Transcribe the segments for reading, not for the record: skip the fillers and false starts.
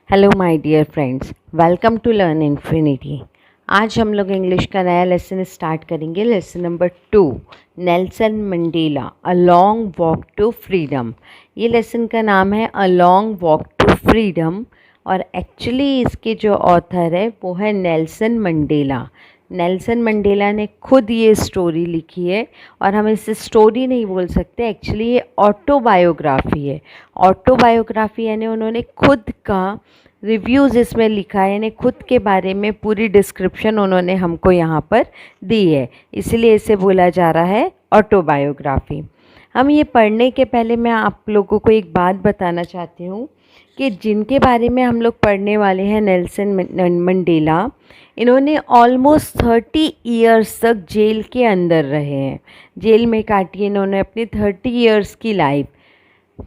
Hello my dear friends, welcome to Learn Infinity. आज हम लोग इंग्लिश का नया लेसन स्टार्ट करेंगे। Lesson number 2, Nelson Mandela a long walk to freedom. ये लेसन का नाम है a long walk to freedom और एक्चुअली इसके जो ऑथर है वो है नेल्सन मंडेला। नेल्सन मंडेला ने खुद ये स्टोरी लिखी है और हम इसे स्टोरी नहीं बोल सकते, एक्चुअली ये ऑटोबायोग्राफी है। ऑटोबायोग्राफी यानी उन्होंने खुद का रिव्यूज़ इसमें लिखा है, यानी खुद के बारे में पूरी डिस्क्रिप्शन उन्होंने हमको यहाँ पर दी है, इसलिए इसे बोला जा रहा है ऑटोबायोग्राफी। हम ये पढ़ने के पहले मैं आप लोगों को एक बात बताना चाहती हूँ कि जिनके बारे में हम लोग पढ़ने वाले हैं नेल्सन मंडेला, इन्होंने ऑलमोस्ट 30 ईयर्स तक जेल के अंदर रहे हैं। जेल में काटी इन्होंने अपनी 30 ईयर्स की लाइफ।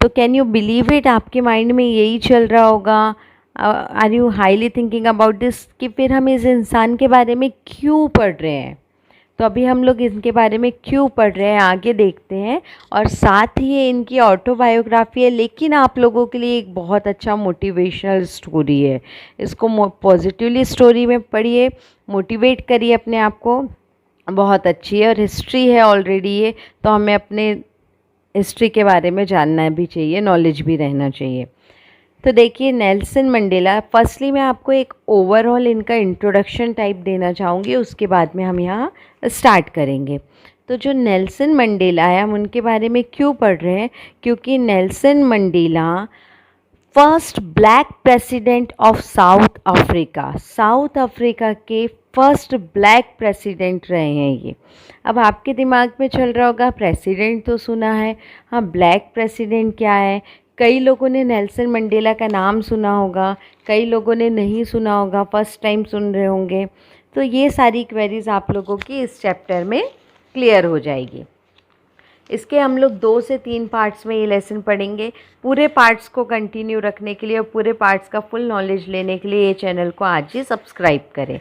तो कैन यू बिलीव इट, आपके माइंड में यही चल रहा होगा, are you highly thinking about this कि फिर हम इस इंसान के बारे में क्यों पढ़ रहे हैं। तो अभी हम लोग इनके बारे में क्यों पढ़ रहे हैं आगे देखते हैं, और साथ ही ये इनकी ऑटोबायोग्राफी है, लेकिन आप लोगों के लिए एक बहुत अच्छा मोटिवेशनल स्टोरी है। इसको पॉजिटिवली स्टोरी में पढ़िए, मोटिवेट करिए अपने आप को, बहुत अच्छी है और हिस्ट्री है ऑलरेडी ये, तो हमें अपने हिस्ट्री के बारे में जानना भी चाहिए, नॉलेज भी रहना चाहिए। तो देखिए नेल्सन मंडेला, फर्स्टली मैं आपको एक ओवरऑल इनका इंट्रोडक्शन टाइप देना चाहूँगी, उसके बाद में हम यहाँ स्टार्ट करेंगे। तो जो नेल्सन मंडेला है, हम उनके बारे में क्यों पढ़ रहे हैं, क्योंकि Nelson Mandela first black president of south Africa, south Africa के फर्स्ट ब्लैक प्रेसिडेंट रहे हैं ये। अब आपके दिमाग में चल रहा होगा प्रेसिडेंट तो सुना है, हाँ ब्लैक प्रेसिडेंट क्या है। कई लोगों ने नेल्सन मंडेला का नाम सुना होगा, कई लोगों ने नहीं सुना होगा, फर्स्ट टाइम सुन रहे होंगे। तो ये सारी क्वेरीज आप लोगों की इस चैप्टर में क्लियर हो जाएगी। इसके हम लोग 2 से 3 पार्ट्स में ये लेसन पढ़ेंगे। पूरे पार्ट्स को कंटिन्यू रखने के लिए और पूरे पार्ट्स का फुल नॉलेज लेने के लिए ये चैनल को आज ही सब्सक्राइब करें।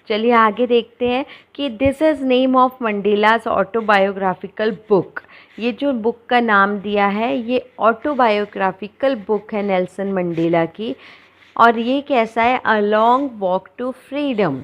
चलिए आगे देखते हैं कि this is name of Mandela's autobiographical book. ये जो बुक का नाम दिया है ये ऑटोबायोग्राफिकल बुक है नेल्सन मंडेला की, और ये कैसा है, a long walk to freedom.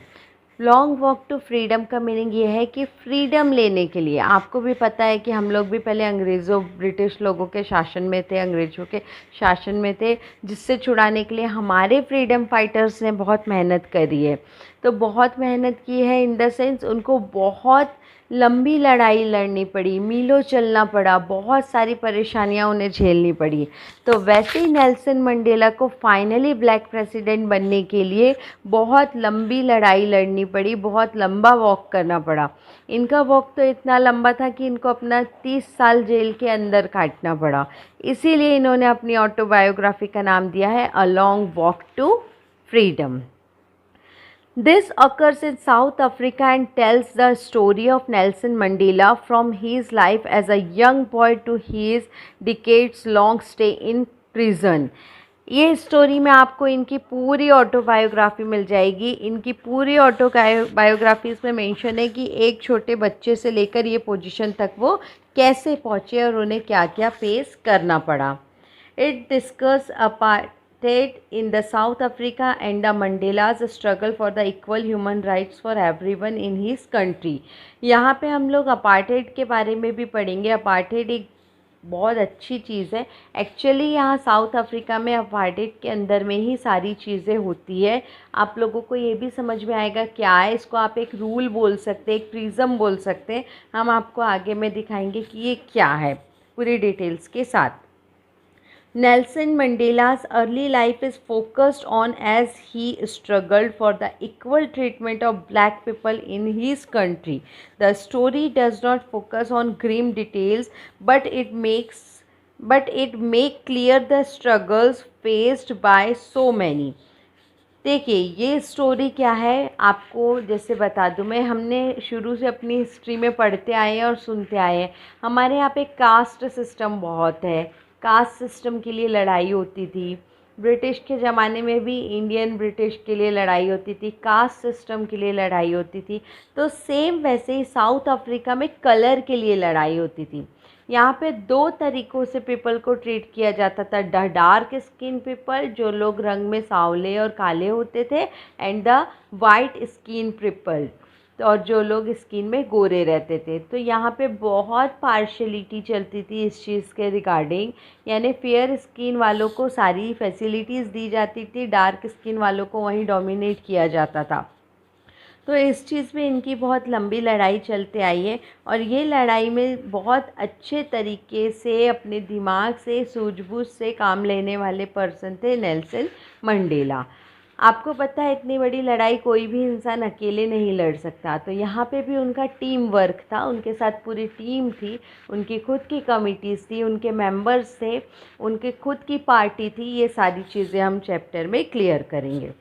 Long walk to freedom का मीनिंग ये है कि फ्रीडम लेने के लिए, आपको भी पता है कि हम लोग भी पहले अंग्रेज़ों ब्रिटिश लोगों के शासन में थे, अंग्रेज़ों के शासन में थे, जिससे छुड़ाने के लिए हमारे फ्रीडम फाइटर्स ने बहुत मेहनत करी है। तो बहुत मेहनत की है इन द सेंस उनको बहुत लंबी लड़ाई लड़नी पड़ी, मीलों चलना पड़ा, बहुत सारी परेशानियां उन्हें झेलनी पड़ी। तो वैसे ही नेल्सन मंडेला को फाइनली ब्लैक प्रेसिडेंट बनने के लिए बहुत लंबी लड़ाई लड़नी पड़ी, बहुत लंबा वॉक करना पड़ा। इनका वॉक तो इतना लंबा था कि इनको अपना 30 साल जेल के अंदर काटना पड़ा। इसीलिए इन्होंने अपनी ऑटोबायोग्राफी का नाम दिया है a long walk to freedom. This occurs in South Africa and tells the story of Nelson Mandela from his life as a young boy to his decades-long stay in prison. ये story में आपको इनकी पूरी autobiography मिल जाएगी। इनकी पूरी autobiography इसमें mention है कि एक छोटे बच्चे से लेकर ये पोजीशन तक वो कैसे पहुँचे और उन्हें क्या क्या फेस करना पड़ा। It discuss apartheid in the South Africa and the Mandela's struggle for the equal human rights for everyone in his country. यहाँ पे हम लोग अपार्टेड के बारे में भी पढ़ेंगे। अपार्टेड एक बहुत अच्छी चीज़ है। एक्चुअली यहाँ साउथ अफ्रीका में अपार्टेड के अंदर में ही सारी चीज़ें होती है। आप लोगों को ये भी समझ में आएगा क्या है, इसको आप एक रूल बोल सकते हैं, एक प्रिज्म बोल सकते हैं। हम आपको आगे में दिखाएंगे कि ये क्या है पूरी डिटेल्स के साथ। Nelson Mandela's early life is focused on as he struggled for the equal treatment of black people in his country. The story does not focus on grim details, but it make clear the struggles faced by so many. देखिए ये story क्या है, आपको जैसे बता दूं मैं, हमने शुरू से अपनी हिस्ट्री में पढ़ते आए हैं और सुनते आए हैं। हमारे यहाँ पे कास्ट सिस्टम बहुत है, कास्ट सिस्टम के लिए लड़ाई होती थी। ब्रिटिश के ज़माने में भी इंडियन ब्रिटिश के लिए लड़ाई होती थी, कास्ट सिस्टम के लिए लड़ाई होती थी। तो सेम वैसे ही साउथ अफ्रीका में कलर के लिए लड़ाई होती थी। यहाँ पे दो तरीक़ों से पीपल को ट्रीट किया जाता था, द डार्क स्किन पीपल, जो लोग रंग में सांवले और काले होते थे, and the white skin people, और जो लोग स्किन में गोरे रहते थे। तो यहाँ पे बहुत पार्शलिटी चलती थी इस चीज़ के रिगार्डिंग, यानी फेयर स्किन वालों को सारी फैसिलिटीज़ दी जाती थी, डार्क स्किन वालों को वहीं डोमिनेट किया जाता था। तो इस चीज़ में इनकी बहुत लंबी लड़ाई चलते आई है, और ये लड़ाई में बहुत अच्छे तरीके से अपने दिमाग से, सूझबूझ से काम लेने वाले पर्सन थे नेल्सन मंडेला। आपको पता है इतनी बड़ी लड़ाई कोई भी इंसान अकेले नहीं लड़ सकता, तो यहाँ पे भी उनका टीम वर्क था, उनके साथ पूरी टीम थी, उनकी खुद की कमिटीज़ थी, उनके मेंबर्स थे, उनके खुद की पार्टी थी। ये सारी चीज़ें हम चैप्टर में क्लियर करेंगे।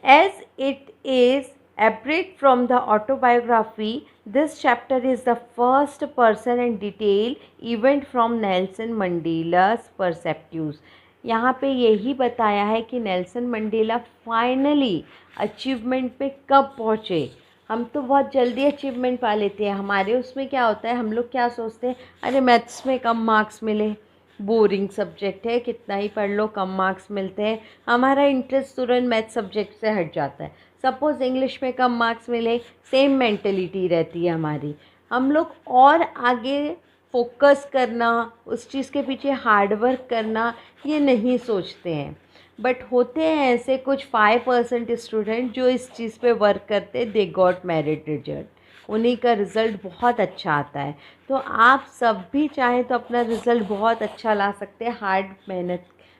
As it is apparent from the autobiography, this chapter is the first person and detail event from Nelson Mandela's perspectives. यहाँ पे यही बताया है कि नेल्सन मंडेला फाइनली अचीवमेंट पे कब पहुँचे। हम तो बहुत जल्दी अचीवमेंट पा लेते हैं, हमारे उसमें क्या होता है, हम लोग क्या सोचते हैं, अरे मैथ्स में कम मार्क्स मिले, बोरिंग सब्जेक्ट है, कितना ही पढ़ लो कम मार्क्स मिलते हैं, हमारा इंटरेस्ट तुरंत मैथ सब्जेक्ट से हट जाता है। सपोज़ इंग्लिश में कम मार्क्स मिले, सेम मेंटलिटी रहती है हमारी, हम लोग और आगे फोकस करना, उस चीज़ के पीछे हार्ड वर्क करना, ये नहीं सोचते हैं। बट होते हैं ऐसे कुछ 5% स्टूडेंट जो इस चीज़ पे वर्क करते, दे गॉट मेरिट रिजल्ट, उन्हीं का रिज़ल्ट बहुत अच्छा आता है। तो आप सब भी चाहें तो अपना रिज़ल्ट बहुत अच्छा ला सकते हैं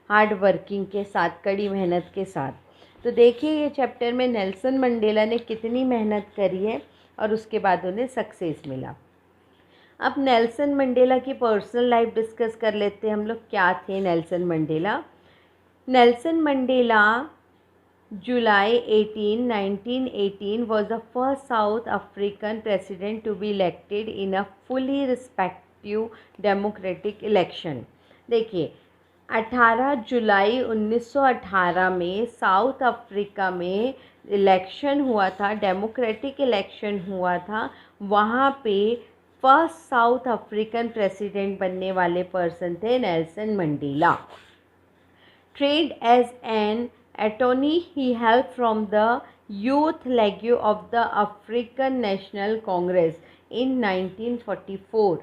हार्ड वर्किंग के साथ, कड़ी मेहनत के साथ। तो देखिए ये चैप्टर में नेल्सन मंडेला ने कितनी मेहनत करी है और उसके बाद उन्हें सक्सेस मिला। अब नेल्सन मंडेला की पर्सनल लाइफ डिस्कस कर लेते हैं हम लोग, क्या थे Nelson Mandela. Nelson Mandela July 18, 1918 was the first South African president to be elected in a fully respective democratic election. देखिए 18 जुलाई 1918 में साउथ अफ्रीका में इलेक्शन हुआ था, डेमोक्रेटिक इलेक्शन हुआ था। वहाँ पे फर्स्ट साउथ अफ्रीकन प्रेसिडेंट बनने वाले पर्सन थे Nelson Mandela. Trained as an attorney, he helped from the youth league of the African National Congress in 1944.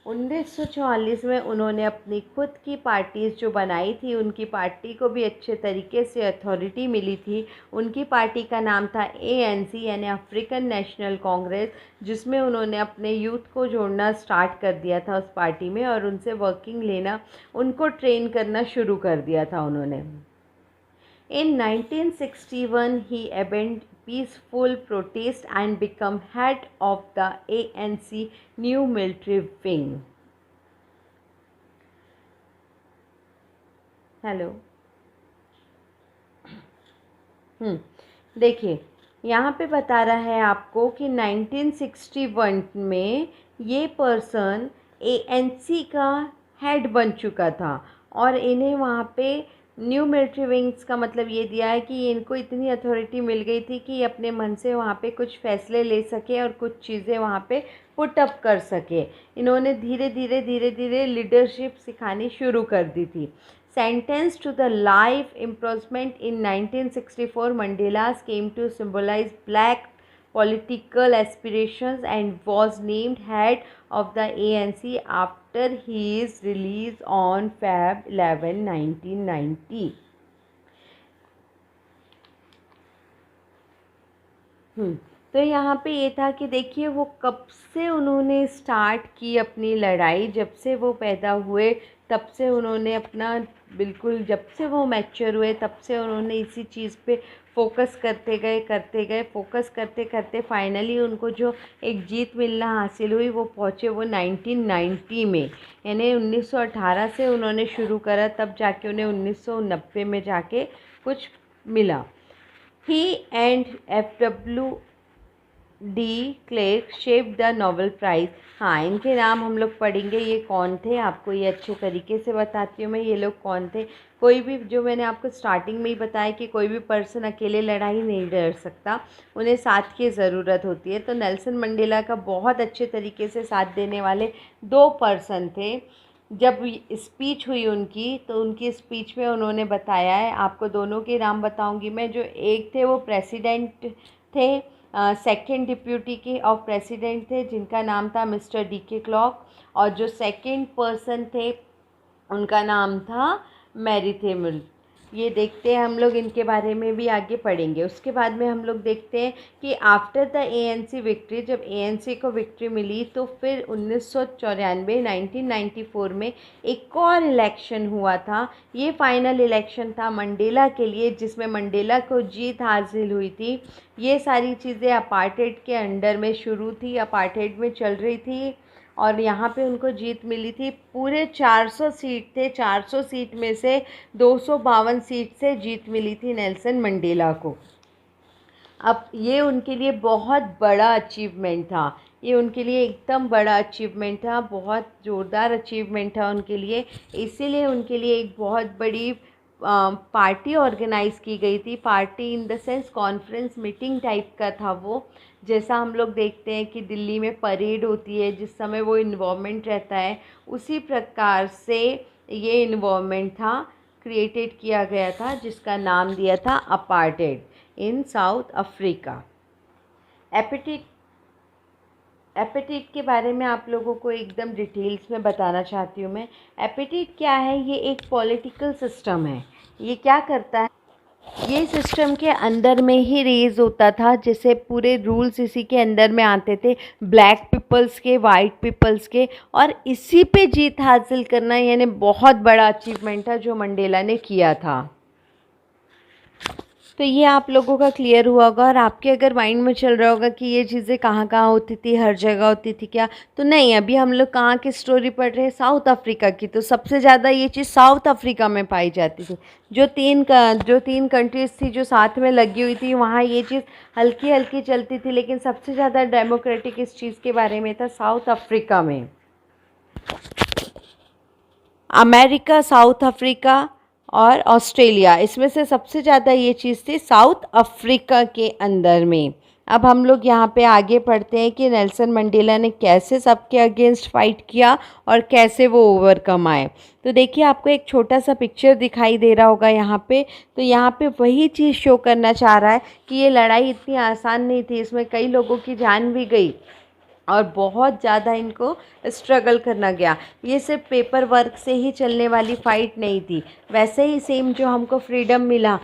1944 में उन्होंने अपनी खुद की पार्टीज़ जो बनाई थी, उनकी पार्टी को भी अच्छे तरीके से अथॉरिटी मिली थी। उनकी पार्टी का नाम था ANC यानी अफ्रीकन नेशनल कांग्रेस, जिसमें उन्होंने अपने यूथ को जोड़ना स्टार्ट कर दिया था उस पार्टी में, और उनसे वर्किंग लेना, उनको ट्रेन करना शुरू कर दिया था उन्होंने। In 1961, he abandoned peaceful protest and became head of the ANC new military wing. Hello, देखिए यहाँ पे बता रहा है आपको कि 1961 में ये पर्सन ANC का हेड बन चुका था, और इन्हें वहाँ पे न्यू मिलिट्री विंग्स का मतलब ये दिया है कि इनको इतनी अथॉरिटी मिल गई थी कि अपने मन से वहाँ पे कुछ फ़ैसले ले सके और कुछ चीज़ें वहाँ पे पुट अप कर सके। इन्होंने धीरे धीरे लीडरशिप सिखानी शुरू कर दी थी। Sentenced to the life imprisonment in 1964, Mandela came to symbolize black political aspirations and was named head of the ANC after his release on Feb 11, 1990. तो यहाँ पे ये था कि देखिए वो कब से उन्होंने स्टार्ट की अपनी लड़ाई, जब से वो पैदा हुए तब से उन्होंने अपना बिल्कुल, जब से वो मैच्योर हुए तब से उन्होंने इसी चीज़ पे फोकस करते गए, फोकस करते करते फाइनली उनको जो एक जीत मिलना हासिल हुई, वो पहुँचे वो 1990 में, यानी 1918 से उन्होंने शुरू करा, तब जाके उन्हें 1990 में जाके कुछ मिला। He and FW de Klerk शेप द नोबेल प्राइज़। हाँ, इनके नाम हम लोग पढ़ेंगे, ये कौन थे आपको ये अच्छे तरीके से बताती हूँ मैं, ये लोग कौन थे। कोई भी, जो मैंने आपको स्टार्टिंग में ही बताया कि कोई भी पर्सन अकेले लड़ाई नहीं लड़ सकता, उन्हें साथ की ज़रूरत होती है। तो नेल्सन मंडेला का बहुत अच्छे तरीके से साथ देने वाले 2 पर्सन थे। जब स्पीच हुई उनकी, तो उनकी स्पीच में उन्होंने बताया है, आपको दोनों के नाम बताऊंगी मैं। जो एक थे वो प्रेसिडेंट थे, सेकंड डिप्यूटी के ऑफ प्रेसिडेंट थे, जिनका नाम था मिस्टर डी के क्लॉक। और जो सेकंड पर्सन थे उनका नाम था मैरी थेमुल। ये देखते हैं हम लोग, इनके बारे में भी आगे पढ़ेंगे। उसके बाद में हम लोग देखते हैं कि आफ्टर द एएनसी विक्ट्री, जब एएनसी को विक्ट्री मिली तो फिर 1994 में एक और इलेक्शन हुआ था। ये फाइनल इलेक्शन था मंडेला के लिए, जिसमें मंडेला को जीत हासिल हुई थी। ये सारी चीज़ें अपार्टहेड के अंडर में शुरू थी, अपार्टहेड में चल रही थी, और यहाँ पे उनको जीत मिली थी। पूरे 400 सीट थे, 400 सीट में से 252 सीट से जीत मिली थी नेल्सन मंडेला को। अब ये उनके लिए बहुत बड़ा अचीवमेंट था, ये उनके लिए एकदम बड़ा अचीवमेंट था, बहुत ज़ोरदार अचीवमेंट था उनके लिए। इसीलिए उनके लिए एक बहुत बड़ी पार्टी ऑर्गेनाइज़ की गई थी। Party in the sense conference meeting type का था वो। जैसा हम लोग देखते हैं कि दिल्ली में परेड होती है जिस समय वो इन्वॉल्वमेंट रहता है, उसी प्रकार से ये इन्वॉल्वमेंट था, क्रिएटेड किया गया था, जिसका नाम दिया था अपार्टहेड इन साउथ अफ्रीका। एपेटिट एपेटाइट के बारे में आप लोगों को एकदम डिटेल्स में बताना चाहती हूँ मैं। एपेटाइट क्या है? ये एक पॉलिटिकल सिस्टम है। ये क्या करता है, ये सिस्टम के अंदर में ही रेज होता था, जैसे पूरे रूल्स इसी के अंदर में आते थे, ब्लैक पीपल्स के, वाइट पीपल्स के, और इसी पे जीत हासिल करना यानी बहुत बड़ा अचीवमेंट था जो मंडेला ने किया था। तो ये आप लोगों का क्लियर हुआ होगा, और आपके अगर माइंड में चल रहा होगा कि ये चीज़ें कहाँ कहाँ होती थी, हर जगह होती थी क्या, तो नहीं, अभी हम लोग कहाँ की स्टोरी पढ़ रहे हैं, साउथ अफ्रीका की। तो सबसे ज़्यादा ये चीज़ साउथ अफ्रीका में पाई जाती थी। जो तीन कंट्रीज़ थी जो साथ में लगी हुई थी, वहाँ ये चीज़ हल्की हल्की चलती थी, लेकिन सबसे ज़्यादा डेमोक्रेटिक इस चीज़ के बारे में था साउथ अफ्रीका में। अमेरिका, साउथ अफ्रीका और ऑस्ट्रेलिया, इसमें से सबसे ज़्यादा ये चीज़ थी साउथ अफ्रीका के अंदर में। अब हम लोग यहाँ पे आगे पढ़ते हैं कि नेल्सन मंडेला ने कैसे सबके अगेंस्ट फाइट किया और कैसे वो ओवरकम आए। तो देखिए, आपको एक छोटा सा पिक्चर दिखाई दे रहा होगा यहाँ पे। तो यहाँ पे वही चीज़ शो करना चाह रहा है कि ये लड़ाई इतनी आसान नहीं थी, इसमें कई लोगों की जान भी गई और बहुत ज़्यादा इनको स्ट्रगल करना गया। ये सिर्फ पेपर वर्क से ही चलने वाली फ़ाइट नहीं थी। वैसे ही सेम जो हमको फ्रीडम मिला,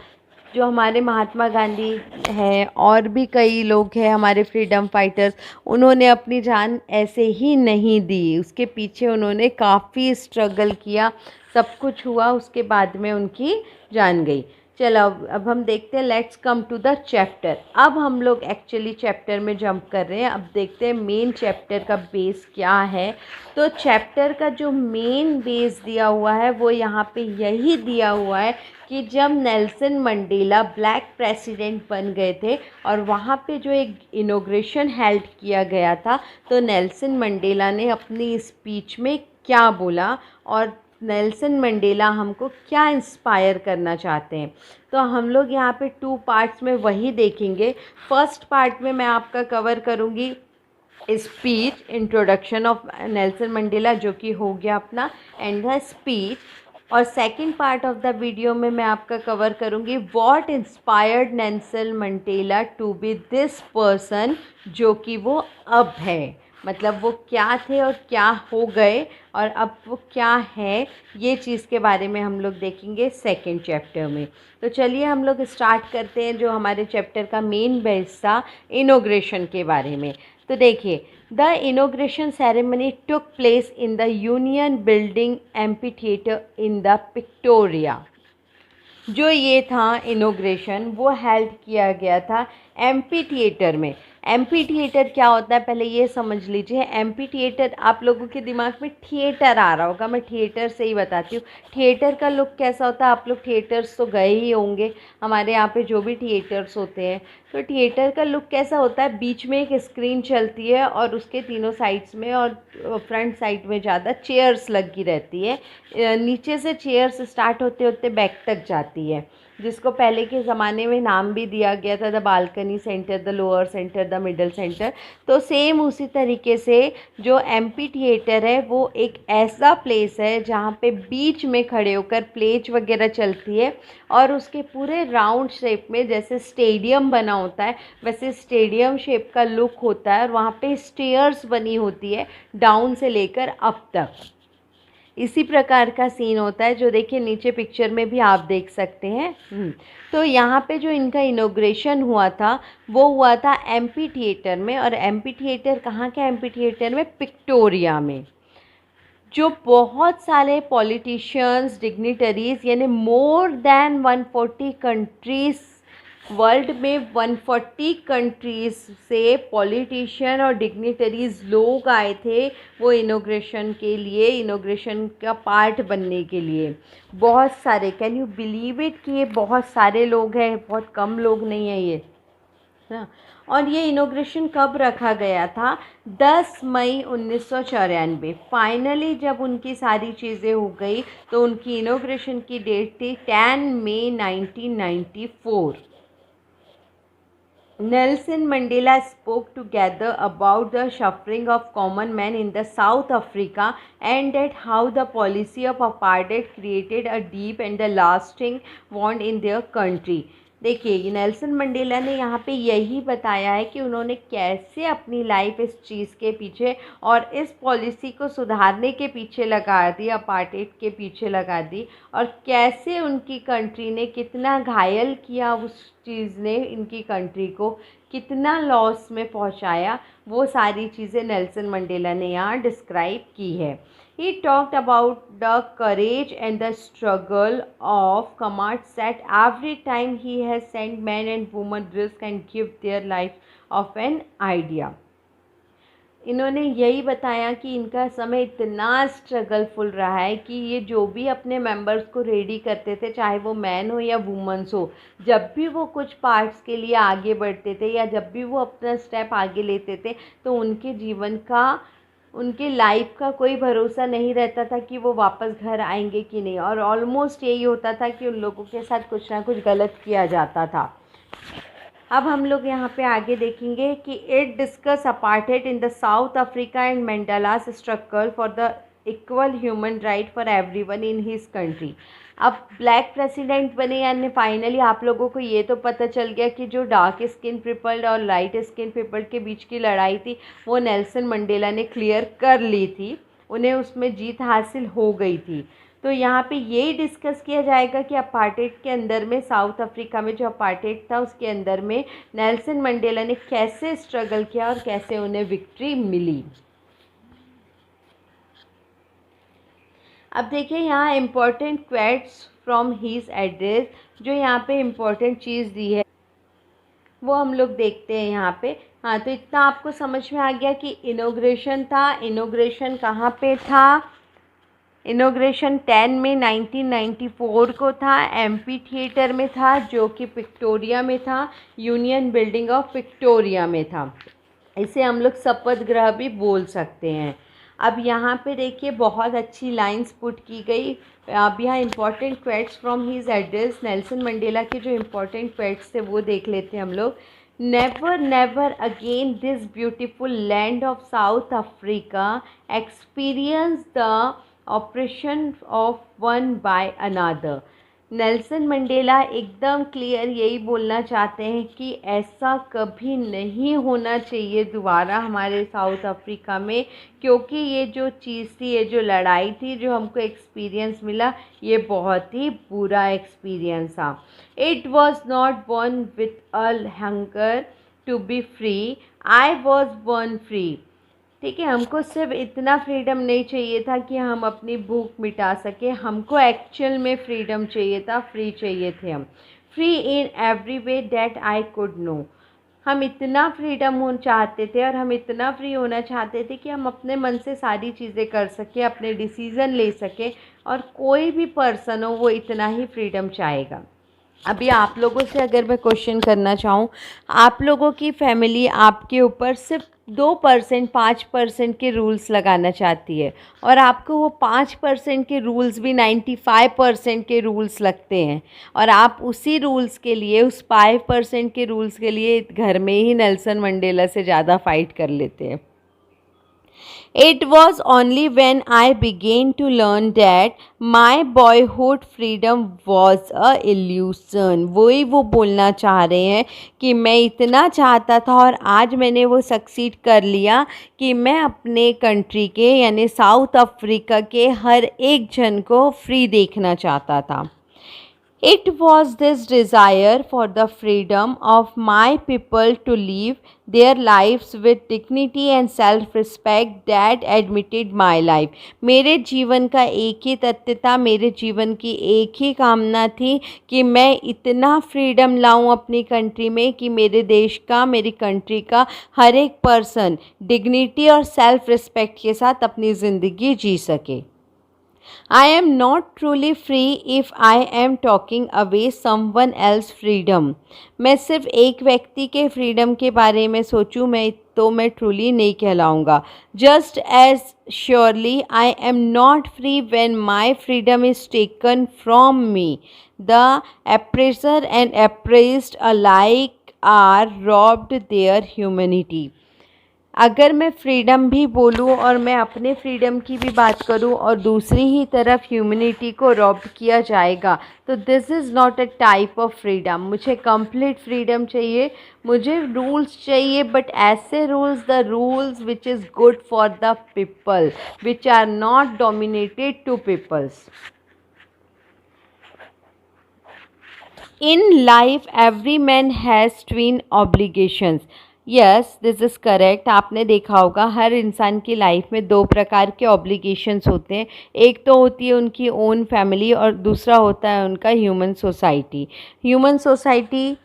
जो हमारे महात्मा गांधी हैं और भी कई लोग हैं हमारे फ्रीडम फाइटर्स, उन्होंने अपनी जान ऐसे ही नहीं दी, उसके पीछे उन्होंने काफ़ी स्ट्रगल किया, सब कुछ हुआ, उसके बाद में उनकी जान गई। चलो अब हम देखते हैं, let's come to the chapter. अब हम लोग एक्चुअली चैप्टर में जंप कर रहे हैं। अब देखते हैं मेन चैप्टर का बेस क्या है। तो चैप्टर का जो मेन बेस दिया हुआ है वो यहाँ पे यही दिया हुआ है कि जब नेल्सन मंडेला ब्लैक प्रेसिडेंट बन गए थे और वहाँ पे जो एक इनॉग्रेशन हेल्ड किया गया था, तो नेल्सन मंडेला ने अपनी स्पीच में क्या बोला और नेल्सन मंडेला हमको क्या इंस्पायर करना चाहते हैं। तो हम लोग यहाँ पे 2 पार्ट्स में वही देखेंगे। फर्स्ट पार्ट में मैं आपका कवर करूँगी speech, introduction of Nelson Mandela, जो कि हो गया अपना एंड द स्पीच। और second part of the video में मैं आपका कवर करूँगी what inspired Nelson Mandela to be this person, जो कि वो अब है। मतलब वो क्या थे और क्या हो गए और अब वो क्या है, ये चीज़ के बारे में हम लोग देखेंगे सेकंड चैप्टर में। तो चलिए हम लोग स्टार्ट करते हैं जो हमारे चैप्टर का मेन बेस था, इनॉग्रेशन के बारे में। तो देखिए, the inauguration ceremony took place in the union building amphitheatre in the Victoria. जो ये था इनॉग्रेशन, वो हेल्ड किया गया था एम्फीथिएटर में। एम्पी थिएटर क्या होता है पहले ये समझ लीजिए। एम्पी थिएटर, आप लोगों के दिमाग में थिएटर आ रहा होगा, मैं थिएटर से ही बताती हूँ। थिएटर का लुक कैसा होता है, आप लोग थिएटर्स तो गए ही होंगे, हमारे यहाँ पे जो भी थिएटर्स होते हैं, तो थिएटर का लुक कैसा होता है, बीच में एक स्क्रीन चलती है और उसके तीनों साइड्स में और फ्रंट साइड में ज़्यादा चेयर्स लगी रहती है। नीचे से चेयर्स स्टार्ट होते होते बैक तक जाती है, जिसको पहले के ज़माने में नाम भी दिया गया था, the balcony centre, the lower centre, the middle centre. तो सेम उसी तरीके से जो एम्पी थिएटर है वो एक ऐसा प्लेस है जहाँ पे बीच में खड़े होकर प्लेज वगैरह चलती है और उसके पूरे राउंड शेप में, जैसे स्टेडियम बना होता है वैसे स्टेडियम शेप का लुक होता है, और वहाँ पे स्टेयर्स बनी होती है डाउन से लेकर अप तक। इसी प्रकार का सीन होता है जो देखिए नीचे पिक्चर में भी आप देख सकते हैं। तो यहाँ पे जो इनका इनॉग्रेशन हुआ था वो हुआ था एम्पी थिएटर में, और एम्पी थिएटर कहाँ के एम्पी थिएटर में, विक्टोरिया में। जो बहुत सारे पॉलिटिशियंस, डिग्निटरीज, यानी मोर देन 140 कंट्रीज़, वर्ल्ड में 140 कंट्रीज़ से पॉलिटिशियन और डिग्निटरीज़ लोग आए थे वो इनॉग्रेशन के लिए, इनॉग्रेशन का पार्ट बनने के लिए। बहुत सारे, कैन यू बिलीव इट कि ये बहुत सारे लोग हैं, बहुत कम लोग नहीं हैं ये, हाँ। और ये इनॉग्रेशन कब रखा गया था, 10 मई 1994। फाइनली जब उनकी सारी चीज़ें हो गई तो उनकी इनॉग्रेशन की डेट थी 10 मई 1994। Nelson Mandela spoke together about the suffering of common men in the South Africa and that how the policy of apartheid created a deep and a lasting wound in their country। देखिए Nelson Mandela ने यहाँ पे यही बताया है कि उन्होंने कैसे अपनी लाइफ इस चीज़ के पीछे और इस पॉलिसी को सुधारने के पीछे लगा दी, अपार्टेड के पीछे लगा दी, और कैसे उनकी कंट्री ने कितना घायल किया, उस चीज़ ने इनकी कंट्री को कितना लॉस में पहुंचाया, वो सारी चीज़ें नेल्सन मंडेला ने यहाँ डिस्क्राइब की है। He talked about the courage and the struggle of Kamat that every time he has sent men and women risk and give their life of an idea। इन्होंने यही बताया कि इनका समय इतना स्ट्रगलफुल रहा है कि ये जो भी अपने मेंबर्स को रेडी करते थे, चाहे वो मैन हो या वुमेंस हो, जब भी वो कुछ पार्ट्स के लिए आगे बढ़ते थे या जब भी वो अपना स्टेप आगे लेते थे, तो उनके जीवन का, उनके लाइफ का कोई भरोसा नहीं रहता था कि वो वापस घर आएंगे कि नहीं, और ऑलमोस्ट यही होता था कि उन लोगों के साथ कुछ ना कुछ गलत किया जाता था। अब हम लोग यहाँ पे आगे देखेंगे कि it discuss apartheid in the South Africa and Mandela's struggle for the equal human right for everyone in his country. अब ब्लैक प्रेसिडेंट बने, यानी फाइनली आप लोगों को ये तो पता चल गया कि जो डार्क स्किन पीपल और लाइट स्किन पीपल के बीच की लड़ाई थी वो नेल्सन मंडेला ने क्लियर कर ली थी, उन्हें उसमें जीत हासिल हो गई थी। तो यहाँ पे यही डिस्कस किया जाएगा कि अपार्टेड के अंदर में, साउथ अफ्रीका में जो अपार्टेड था उसके अंदर में नेल्सन मंडेला ने कैसे स्ट्रगल किया और कैसे उन्हें विक्ट्री मिली। अब देखिए यहाँ important quotes from his address, जो यहाँ पे इम्पोर्टेंट चीज़ दी है वो हम लोग देखते हैं यहाँ पे। हाँ, तो इतना आपको समझ में आ गया कि इनॉग्रेशन था। इनॉग्रेशन कहाँ पे था, इनॉग्रेशन 10 मई 1994 को था, एम्पी थिएटर में था जो कि विक्टोरिया में था, यूनियन बिल्डिंग ऑफ विक्टोरिया में था। इसे हम लोग शपथ ग्रह भी बोल सकते हैं। अब यहाँ पे देखिए बहुत अच्छी लाइंस पुट की गई। अब यहाँ important quotes from his address, Nelson Mandela के जो इम्पोर्टेंट क्वेट्स थे वो देख लेते हैं हम लोग। Never never again this beautiful land of south Africa experience the operation of one by another. Nelson Mandela एकदम क्लियर यही बोलना चाहते हैं कि ऐसा कभी नहीं होना चाहिए दोबारा हमारे साउथ अफ्रीका में, क्योंकि ये जो चीज़ थी, ये जो लड़ाई थी, जो हमको एक्सपीरियंस मिला, ये बहुत ही बुरा एक्सपीरियंस था। It was not born with a hunger to be free, I was born free. ठीक है, हमको सिर्फ इतना फ्रीडम नहीं चाहिए था कि हम अपनी भूख मिटा सके, हमको एक्चुअल में फ्रीडम चाहिए था, फ्री चाहिए थे हम, free in every way that I could know. हम इतना फ्रीडम हो चाहते थे और हम इतना फ्री होना चाहते थे कि हम अपने मन से सारी चीज़ें कर सकें, अपने डिसीज़न ले सकें, और कोई भी पर्सन हो वो इतना ही फ्रीडम चाहेगा। अभी आप लोगों से अगर मैं क्वेश्चन करना चाहूँ, आप लोगों की फैमिली आपके ऊपर सिर्फ 2% 5% के रूल्स लगाना चाहती है, और आपको वो 5% के रूल्स भी 95% के रूल्स लगते हैं, और आप उसी रूल्स के लिए, उस 5% के रूल्स के लिए घर में ही नेल्सन मंडेला से ज़्यादा फाइट कर लेते हैं। It was only when I began to learn that my boyhood freedom was a illusion। वही वो बोलना चाह रहे हैं कि मैं इतना चाहता था और आज मैंने वो सक्सीड कर लिया कि मैं अपने कंट्री के यानी साउथ अफ्रीका के हर एक जन को फ्री देखना चाहता था। It was this desire for the freedom of my people to live their lives with dignity and self-respect that admitted my life। मेरे जीवन का एक ही तथ्य था, मेरे जीवन की एक ही कामना थी कि मैं इतना फ्रीडम लाऊं अपनी कंट्री में कि मेरे देश का, मेरी कंट्री का हर एक पर्सन डिग्निटी और सेल्फ रिस्पेक्ट के साथ अपनी ज़िंदगी जी सके। I am not truly free if I am talking away someone else freedom। मैं सिर्फ एक व्यक्ति के फ्रीडम के बारे में सोचूं मैं ट्रूली नहीं कहलाऊंगा। Just as surely I am not free when my freedom is taken from me। The oppressor and oppressed alike are robbed their humanity। अगर मैं फ्रीडम भी बोलूँ और मैं अपने फ्रीडम की भी बात करूँ और दूसरी ही तरफ ह्यूमनिटी को रॉब किया जाएगा, तो this is not a type of freedom. मुझे कंप्लीट फ्रीडम चाहिए, मुझे रूल्स चाहिए, बट ऐसे rules, the rules which is good for the people, which are not dominated to peoples. In life every man has twin obligations. Yes, this is correct. आपने देखा होगा हर इंसान की लाइफ में दो प्रकार के ऑब्लिगेशंस होते हैं। एक तो होती है उनकी ओन फैमिली और दूसरा होता है उनका human society. Human society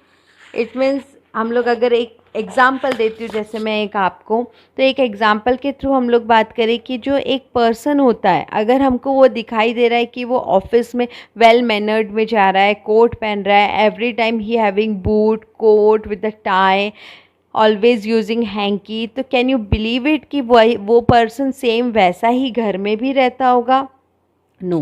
it means, हम लोग अगर एक एग्ज़ाम्पल देती हूँ, जैसे मैं एक आपको, तो एक एग्ज़ाम्पल के थ्रू हम लोग बात करें कि जो एक पर्सन होता है, अगर हमको वो दिखाई दे रहा है कि वो ऑफिस में वेल मैनर्ड में जा रहा है, कोट पहन रहा है, every time he having boot coat with the tie, always using hanky, तो कैन यू बिलीव इट कि वो पर्सन सेम वैसा ही घर में भी रहता होगा? No,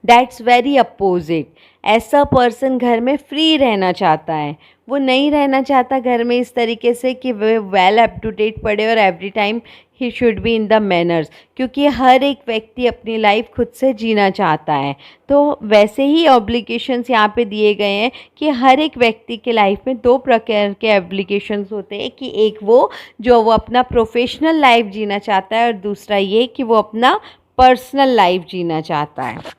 that's very opposite. ऐसा पर्सन घर में फ्री रहना चाहता है, वो नहीं रहना चाहता घर में इस तरीके से कि वह वेल अप टू डेट पड़े और every time he should be in the manners, क्योंकि हर एक व्यक्ति अपनी लाइफ खुद से जीना चाहता है। तो वैसे ही ऑब्लिगेशंस यहाँ पे दिए गए हैं कि हर एक व्यक्ति के लाइफ में दो प्रकार के ऑब्लिगेशंस होते हैं, कि एक वो जो वो अपना प्रोफेशनल लाइफ जीना चाहता है और दूसरा ये कि वो अपना पर्सनल लाइफ जीना चाहता है।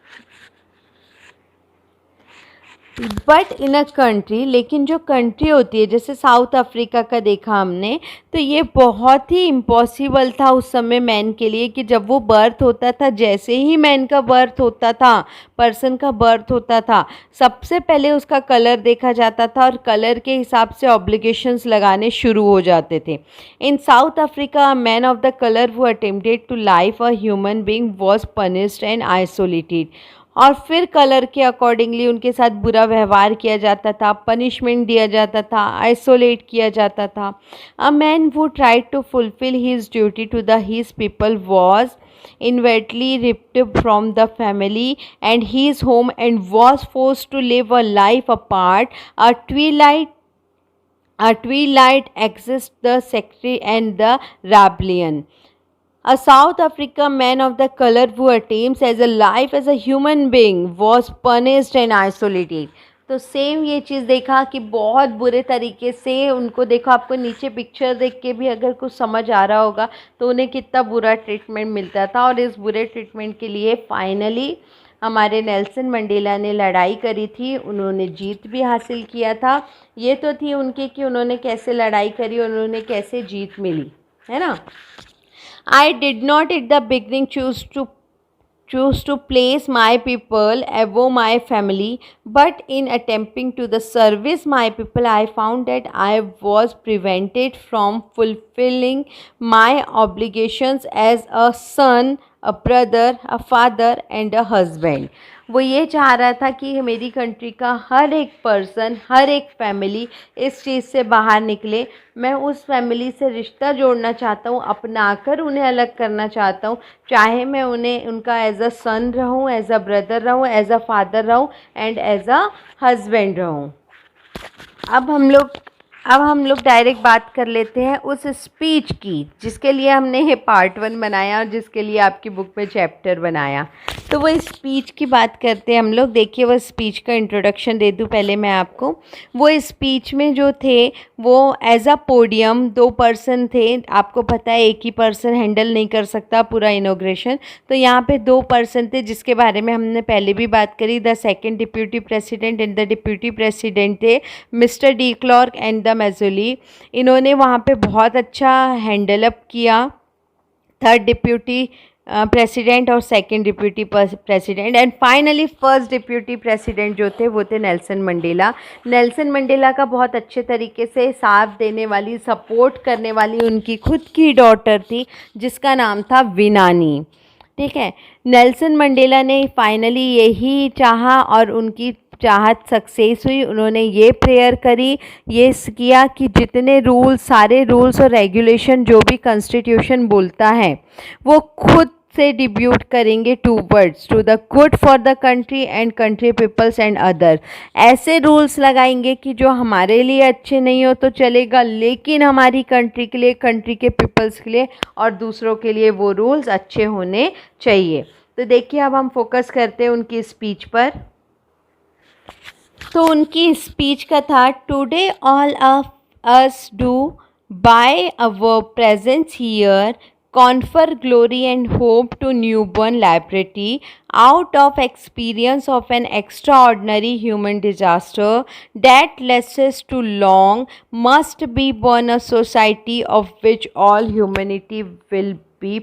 बट इन अ कंट्री, लेकिन जो कंट्री होती है, जैसे साउथ अफ्रीका का देखा हमने, तो ये बहुत ही इम्पॉसिबल था उस समय मैन के लिए कि जब वो बर्थ होता था, जैसे ही मैन का बर्थ होता था, पर्सन का बर्थ होता था, सबसे पहले उसका कलर देखा जाता था और कलर के हिसाब से ऑब्लिगेशंस लगाने शुरू हो जाते थे। In South Africa, man of the colour who attempted to life a human being was punished and isolated. और फिर कलर के अकॉर्डिंगली उनके साथ बुरा व्यवहार किया जाता था, पनिशमेंट दिया जाता था, आइसोलेट किया जाता था। A man who tried to fulfil his duty to the his people was inwardly ripped from the family and his home and was forced to live a life apart. A twilight exists the secretary and the rebellion. A South African man of the color who attempts as a life as a human being was punished and isolated। तो same ये चीज़ देखा कि बहुत बुरे तरीके से उनको, देखो आपको नीचे पिक्चर देख के भी अगर कुछ समझ आ रहा होगा तो उन्हें कितना बुरा ट्रीटमेंट मिलता था। और इस बुरे ट्रीटमेंट के लिए फाइनली हमारे नेल्सन मंडेला ने लड़ाई करी थी, उन्होंने जीत भी हासिल किया था। ये तो थी उनकी कि उन्होंने कैसे लड़ाई करी, उन्होंने कैसे जीत मिली, है ना। I did not at the beginning choose to choose to place my people above my family, but in attempting to the service my people, I found that I was prevented from fulfilling my obligations as a son, a brother, a father and a husband. वो ये चाह रहा था कि मेरी country का हर एक person, हर एक फैमिली इस चीज़ से बाहर निकले। मैं उस फैमिली से रिश्ता जोड़ना चाहता हूँ, अपनाकर उन्हें अलग करना चाहता हूँ, चाहे मैं उन्हें उनका एज अ सन रहूँ, एज अ ब्रदर रहूँ, एज अ फादर रहूँ एंड एज अ हस्बैंड रहूँ। अब हम लोग डायरेक्ट बात कर लेते हैं उस स्पीच की जिसके लिए हमने ये पार्ट 1 बनाया और जिसके लिए आपकी बुक में चैप्टर बनाया। तो वो स्पीच की बात करते हैं हम लोग। देखिए, वो स्पीच का इंट्रोडक्शन दे दूं पहले मैं आपको। वो स्पीच में जो थे वो एज अ पोडियम 2 पर्सन थे। आपको पता है एक ही पर्सन हैंडल नहीं कर सकता पूरा इनॉग्रेशन, तो यहाँ पे 2 पर्सन थे जिसके बारे में हमने पहले भी बात करी। The second deputy president and the deputy president थे मिस्टर डी क्लॉर्क एंड द मेजोली। इन्होंने वहाँ पे बहुत अच्छा हैंडल अप किया। थर्ड डिप्यूटी प्रेसिडेंट और second deputy president and finally first deputy president जो थे वो थे नेल्सन मंडेला। नेल्सन मंडेला का बहुत अच्छे तरीके से साथ देने वाली, सपोर्ट करने वाली उनकी खुद की डॉटर थी जिसका नाम था विनानी। ठीक है, नेल्सन मंडेला ने फाइनली यही चाहा और उनकी चाहत सक्सेस हुई। उन्होंने ये प्रेयर करी, ये किया कि जितने रूल्स, सारे रूल्स और रेगुलेशन जो भी कॉन्स्टिट्यूशन बोलता है वो खुद से डिब्यूट करेंगे towards to the good for the country and country peoples and other. ऐसे रूल्स लगाएंगे कि जो हमारे लिए अच्छे नहीं हो तो चलेगा, लेकिन हमारी कंट्री के लिए, कंट्री के पीपल्स के लिए और दूसरों के लिए वो रूल्स अच्छे होने चाहिए। तो देखिए, अब हम फोकस करते हैं उनकी स्पीच पर। तो उनकी स्पीच का था, today all of us do by our presence here confer glory and hope to newborn liberty out of experience of an extraordinary human disaster that lasts too long must be born a society of which all humanity will be।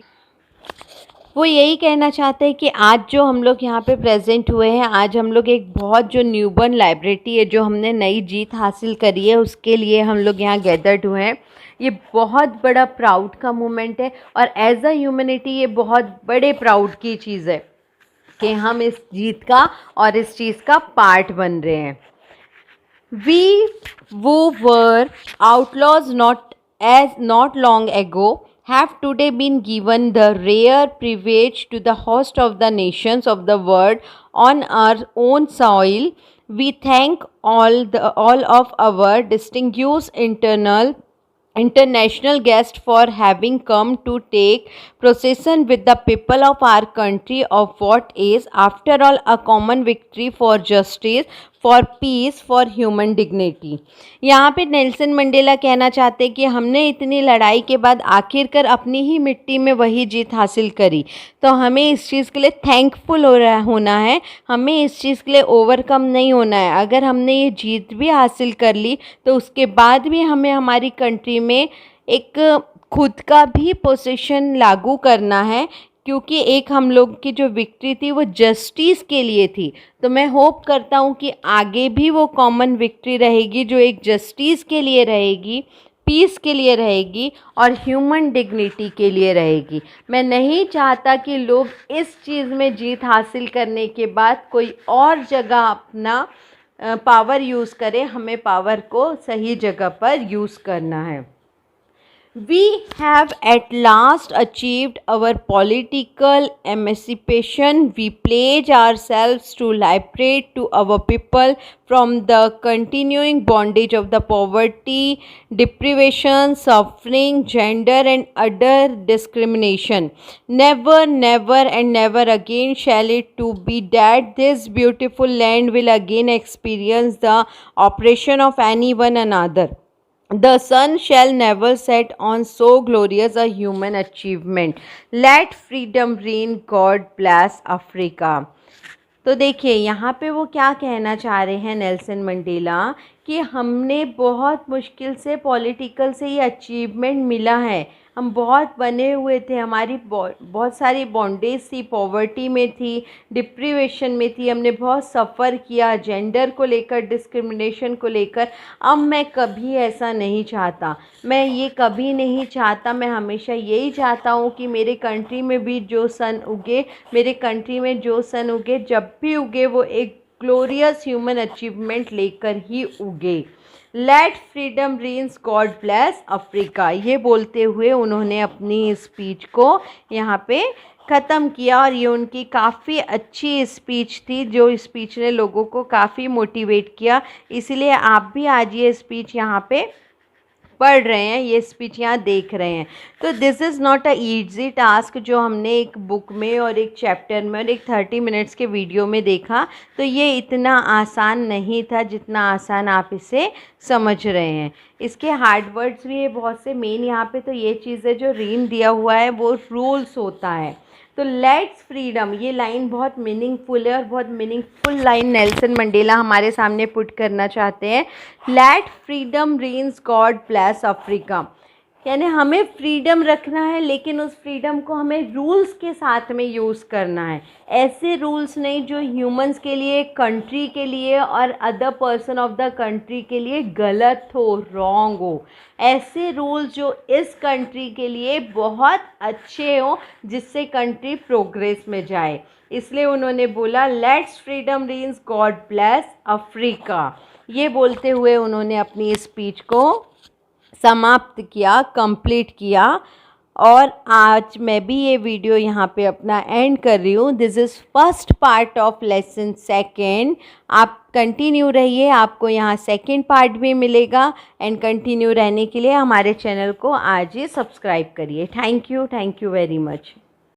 वो यही कहना चाहते हैं कि आज जो हम लोग यहाँ पे प्रेजेंट हुए हैं, आज हम लोग एक बहुत जो न्यूबॉर्न लाइब्रेटी है, जो हमने नई जीत हासिल करी है, उसके लिए हम लोग यहाँ गैदर्ड हुए हैं। ये बहुत बड़ा प्राउड का मोमेंट है और एज अ ह्यूमैनिटी ये बहुत बड़े प्राउड की चीज़ है कि हम इस जीत का और इस चीज़ का पार्ट बन रहे हैं। We who were outlaws not long ago have today been given the rare privilege to the host of the nations of the world on our own soil. We thank all of our distinguished international guests for having come to take procession with the people of our country of what is, after all, a common victory for justice, for piece, for human dignity. यहाँ पे Nelson Mandela कहना चाहते कि हमने इतनी लड़ाई के बाद आखिरकार अपनी ही मिट्टी में वही जीत हासिल करी, तो हमें इस चीज़ के लिए थैंकफुल होना है, हमें इस चीज़ के लिए ओवरकम नहीं होना है। अगर हमने ये जीत भी हासिल कर ली तो उसके बाद भी हमें हमारी कंट्री में एक खुद का भी पोजीशन लागू करना है, क्योंकि एक हम लोग की जो विक्ट्री थी वो जस्टिस के लिए थी। तो मैं होप करता हूँ कि आगे भी वो कॉमन विक्ट्री रहेगी जो एक जस्टिस के लिए रहेगी, पीस के लिए रहेगी और ह्यूमन डिग्निटी के लिए रहेगी। मैं नहीं चाहता कि लोग इस चीज़ में जीत हासिल करने के बाद कोई और जगह अपना पावर यूज़ करे। हमें पावर को सही जगह पर यूज़ करना है। We have at last achieved our political emancipation. We pledge ourselves to liberate to our people from the continuing bondage of the poverty, deprivation, suffering, gender and other discrimination. Never, never and never again shall it to be that this beautiful land will again experience the oppression of any one another. The sun shall never set on so glorious a human achievement. Let freedom reign. God bless Africa. तो देखिए यहाँ पे वो क्या कहना चाह रहे हैं नेल्सन मंडेला कि हमने बहुत मुश्किल से पॉलिटिकल से ये अचीवमेंट मिला है। हम बहुत बने हुए थे, हमारी बहुत सारी बॉन्डेज थी, पॉवर्टी में थी, डिप्रीवेशन में थी, हमने बहुत सफ़र किया जेंडर को लेकर, डिस्क्रिमिनेशन को लेकर। अब मैं कभी ऐसा नहीं चाहता, मैं ये कभी नहीं चाहता। मैं हमेशा यही चाहता हूँ कि मेरे कंट्री में भी जो सन उगे, मेरे कंट्री में जो सन उगे, जब भी उगे वो एक ग्लोरियस ह्यूमन अचीवमेंट लेकर ही उगे। Let freedom reigns, God bless Africa, ये बोलते हुए उन्होंने अपनी स्पीच को यहाँ पे ख़त्म किया। और ये उनकी काफ़ी अच्छी स्पीच थी, जो स्पीच ने लोगों को काफ़ी मोटिवेट किया। इसलिए आप भी आज ये स्पीच यहाँ पे पढ़ रहे हैं, ये स्पीच यहाँ देख रहे हैं। तो this is not a easy task जो हमने एक बुक में और एक चैप्टर में और एक 30 मिनट्स के वीडियो में देखा। तो ये इतना आसान नहीं था जितना आसान आप इसे समझ रहे हैं। इसके हार्ड वर्ड्स भी है बहुत से। मेन यहाँ पे तो ये चीज़ है, जो रीन दिया हुआ है वो रूल्स होता है। तो लेट्स फ्रीडम, ये लाइन बहुत मीनिंगफुल है और बहुत मीनिंगफुल लाइन नेल्सन मंडेला हमारे सामने पुट करना चाहते हैं। Let freedom reigns, God bless Africa, यानी हमें फ्रीडम रखना है, लेकिन उस फ्रीडम को हमें रूल्स के साथ में यूज़ करना है। ऐसे रूल्स नहीं जो ह्यूमंस के लिए, कंट्री के लिए और other person of the country के लिए गलत हो, रॉन्ग हो। ऐसे रूल्स जो इस कंट्री के लिए बहुत अच्छे हो, जिससे कंट्री प्रोग्रेस में जाए। इसलिए उन्होंने बोला let's freedom reigns, God bless Africa. ये बोलते हुए उन्होंने अपनी स्पीच को समाप्त किया, कंप्लीट किया। और आज मैं भी ये वीडियो यहाँ पे अपना एंड कर रही हूँ। This is first part of lesson second. आप कंटिन्यू रहिए, आपको यहाँ सेकेंड पार्ट भी मिलेगा। एंड कंटिन्यू रहने के लिए हमारे चैनल को आज ही सब्सक्राइब करिए। Thank you very much.